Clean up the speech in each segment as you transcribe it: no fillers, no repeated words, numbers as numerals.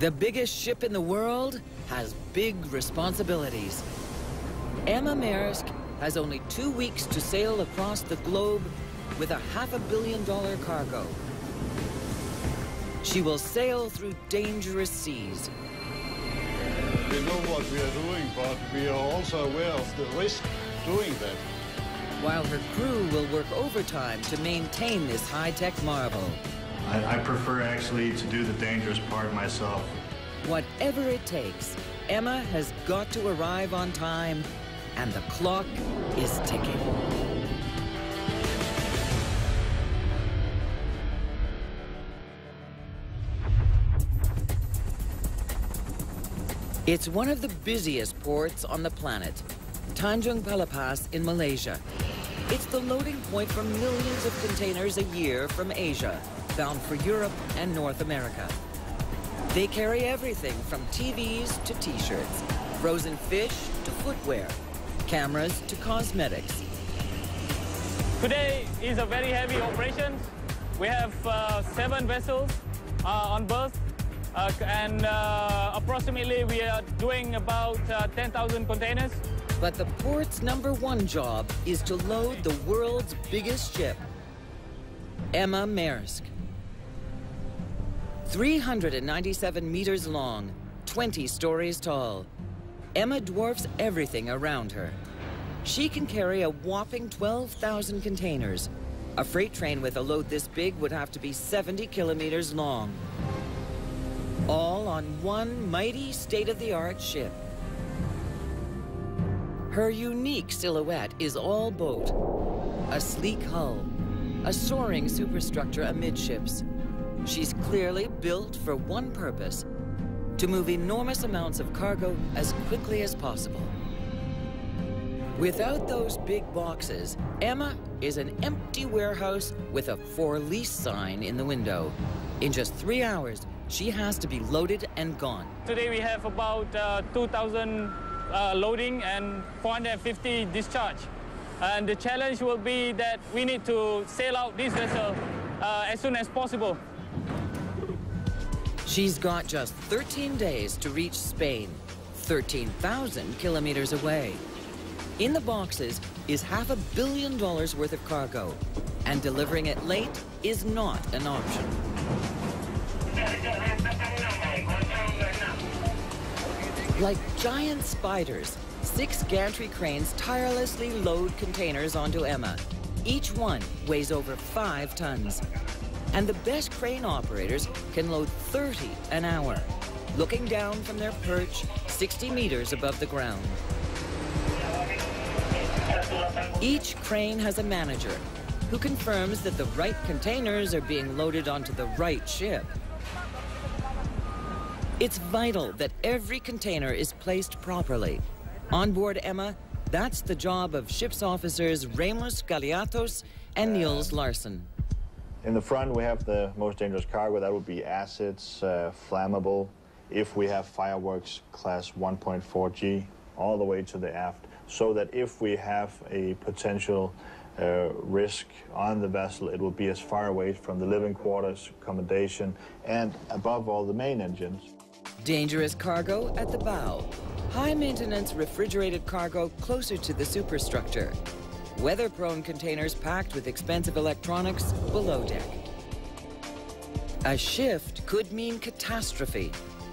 The biggest ship in the world has big responsibilities. Emma Maersk has only 2 weeks to sail across the globe with a $500 million cargo. She will sail through dangerous seas. We know what we are doing, but we are also aware of the risk doing that. While her crew will work overtime to maintain this high-tech marvel. I prefer actually to do the dangerous part myself. Whatever it takes, Emma has got to arrive on time, and the clock is ticking. It's one of the busiest ports on the planet, Tanjung Pelepas in Malaysia. It's the loading point for millions of containers a year from Asia, bound for Europe and North America. They carry everything from TVs to t-shirts, frozen fish to footwear, cameras to cosmetics. Today is a very heavy operation. We have 7 vessels on berth, and approximately we are doing about 10,000 containers. But the port's #1 job is to load the world's biggest ship, Emma Maersk. 397 meters long, 20 stories tall. Emma dwarfs everything around her. She can carry a whopping 12,000 containers. A freight train with a load this big would have to be 70 kilometers long. All on one mighty state-of-the-art ship. Her unique silhouette is all boat. A sleek hull, a soaring superstructure amidships. She's clearly built for one purpose, to move enormous amounts of cargo as quickly as possible. Without those big boxes, Emma is an empty warehouse with a for lease sign in the window. In just 3 hours, she has to be loaded and gone. Today we have about 2,000 loading and 450 discharge. And the challenge will be that we need to sail out this vessel as soon as possible. She's got just 13 days to reach Spain, 13,000 kilometers away. In the boxes is $500 million worth of cargo, and delivering it late is not an option. Like giant spiders, 6 gantry cranes tirelessly load containers onto Emma. Each one weighs over 5 tons. And the best crane operators can load 30 an hour, looking down from their perch 60 meters above the ground. Each crane has a manager who confirms that the right containers are being loaded onto the right ship. It's vital that every container is placed properly. On board Emma, that's the job of ship's officers Ramos Galeatos and Niels Larsen. In the front, we have the most dangerous cargo. That would be acids, flammable. If we have fireworks, class 1.4G, all the way to the aft, so that if we have a potential risk on the vessel, it will be as far away from the living quarters, accommodation, and above all, the main engines. Dangerous cargo at the bow. High-maintenance refrigerated cargo closer to the superstructure. Weather-prone containers packed with expensive electronics below deck. A shift could mean catastrophe,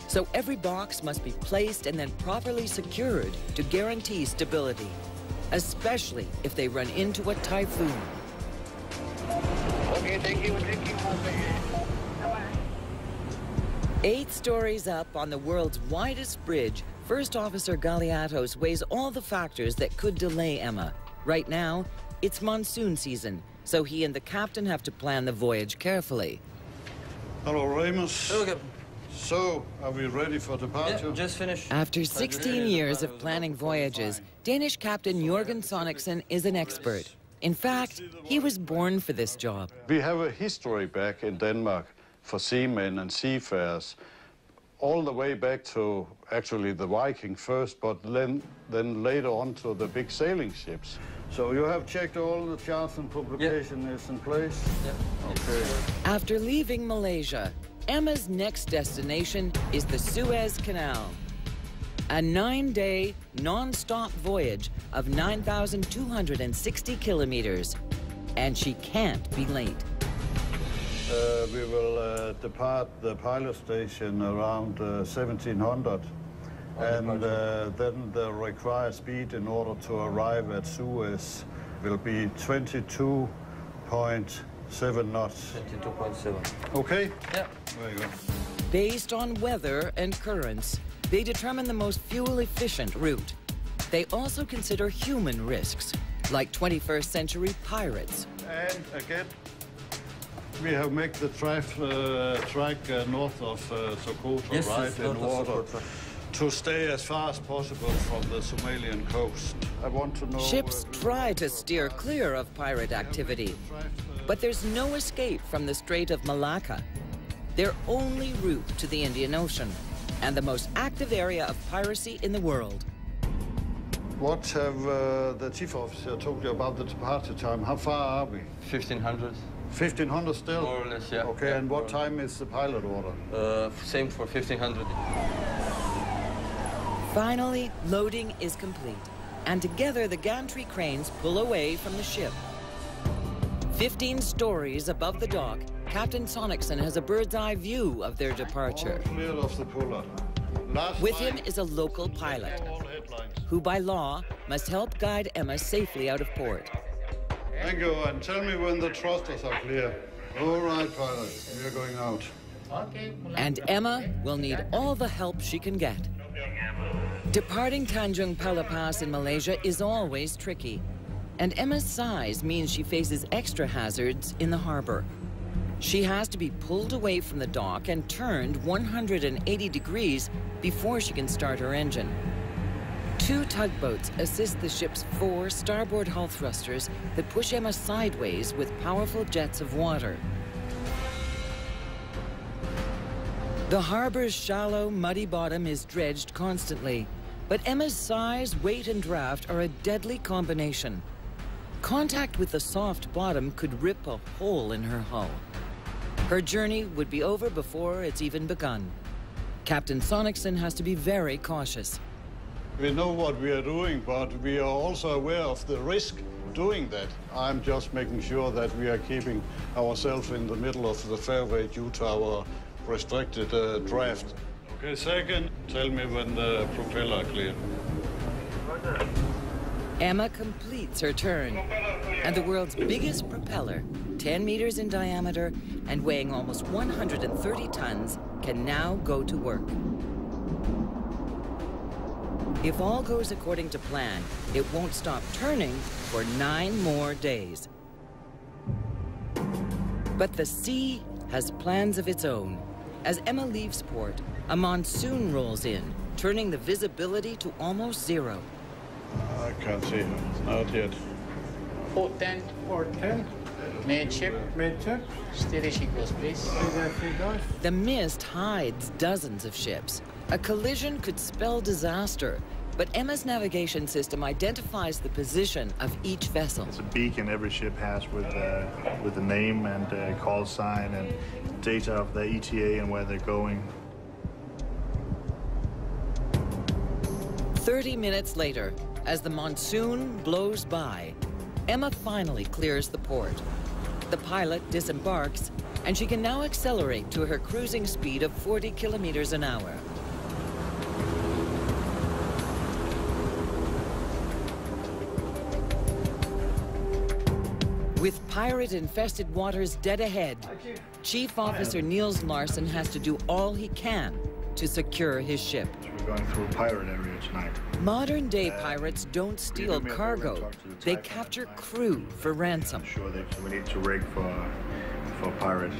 so every box must be placed and then properly secured to guarantee stability, especially if they run into a typhoon. Okay, thank you. 8 stories up on the world's widest bridge, First Officer Galeatos weighs all the factors that could delay Emma. Right now, it's monsoon season, so he and the captain have to plan the voyage carefully. Hello, Ramos. Hello, Captain. So, are we ready for departure? Yeah, just finished. After 16 years of planning voyages, Danish Captain Jørgen Sonicsen is an expert. In fact, he was born for this job. We have a history back in Denmark for seamen and seafarers, all the way back to actually the Viking first, but then later on to the big sailing ships. So you have checked all the charts and publication is in place? Yep. Okay. After leaving Malaysia, Emma's next destination is the Suez Canal. A 9-day, non-stop voyage of 9,260 kilometers. And she can't be late. We will depart the pilot station around 1700. And then the required speed in order to arrive at Suez will be 22.7 knots. 22.7. Okay? Yeah. Very good. Based on weather and currents, they determine the most fuel-efficient route. They also consider human risks, like 21st century pirates. And again, we have made the track north of Sokoto, Yes, right, north in of water, Sokoto. to stay as far as possible from the Somalian coast. I want to know... Ships try to steer clear of pirate activity, but there's no escape from the Strait of Malacca, their only route to the Indian Ocean, and the most active area of piracy in the world. What have the chief officer told you about the departure time? How far are we? 1500. 1500 still? More or less, yeah. Okay, Yeah, and what time is the pilot order? Same for 1500. Finally, loading is complete, and together the gantry cranes pull away from the ship. 15 stories above the dock, Captain Sonicson has a bird's-eye view of their departure. All clear of the puller. Last With line. him is a local pilot, All headlines. who by law must help guide Emma safely out of port. Thank you, and tell me when the thrusters are clear. All right, pilot, we are going out. And Emma will need all the help she can get. Departing Tanjung Pala Pass in Malaysia is always tricky, and Emma's size means she faces extra hazards in the harbor. She has to be pulled away from the dock and turned 180 degrees before she can start her engine. 2 tugboats assist the ship's 4 starboard hull thrusters that push Emma sideways with powerful jets of water. The harbor's shallow, muddy bottom is dredged constantly, but Emma's size, weight, and draft are a deadly combination. Contact with the soft bottom could rip a hole in her hull. Her journey would be over before it's even begun. Captain Sonicson has to be very cautious. We know what we are doing, but we are also aware of the risk doing that. I'm just making sure that we are keeping ourselves in the middle of the fairway due to our restricted draft. Okay, second, tell me when the propeller clear. Emma completes her turn, and the world's biggest propeller, 10 meters in diameter and weighing almost 130 tons, can now go to work. If all goes according to plan, it won't stop turning for 9 more days. But the sea has plans of its own. As Emma leaves port, a monsoon rolls in, turning the visibility to almost zero. I can't see her, not yet. Port 10. Port 10. Midship. Midship. Steady sequence, please. The mist hides dozens of ships. A collision could spell disaster, but Emma's navigation system identifies the position of each vessel. It's a beacon every ship has with the name and call sign and data of the ETA and where they're going. 30 minutes later, as the monsoon blows by, Emma finally clears the port. The pilot disembarks, and she can now accelerate to her cruising speed of 40 kilometers an hour. With pirate-infested waters dead ahead, Chief Officer Niels Larsen has to do all he can to secure his ship. We're going through a pirate area tonight. Modern-day pirates don't steal cargo. They capture crew for ransom. Sure that we need to rig for pirate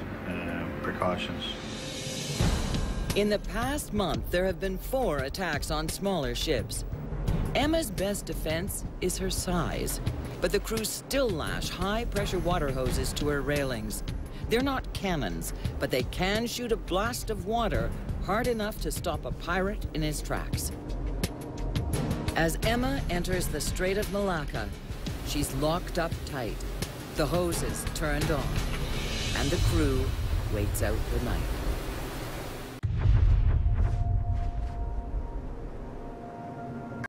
precautions. In the past month, there have been 4 attacks on smaller ships. Emma's best defense is her size, but the crew still lash high-pressure water hoses to her railings. They're not cannons, but they can shoot a blast of water hard enough to stop a pirate in his tracks. As Emma enters the Strait of Malacca, she's locked up tight, the hoses turned on, and the crew waits out the night.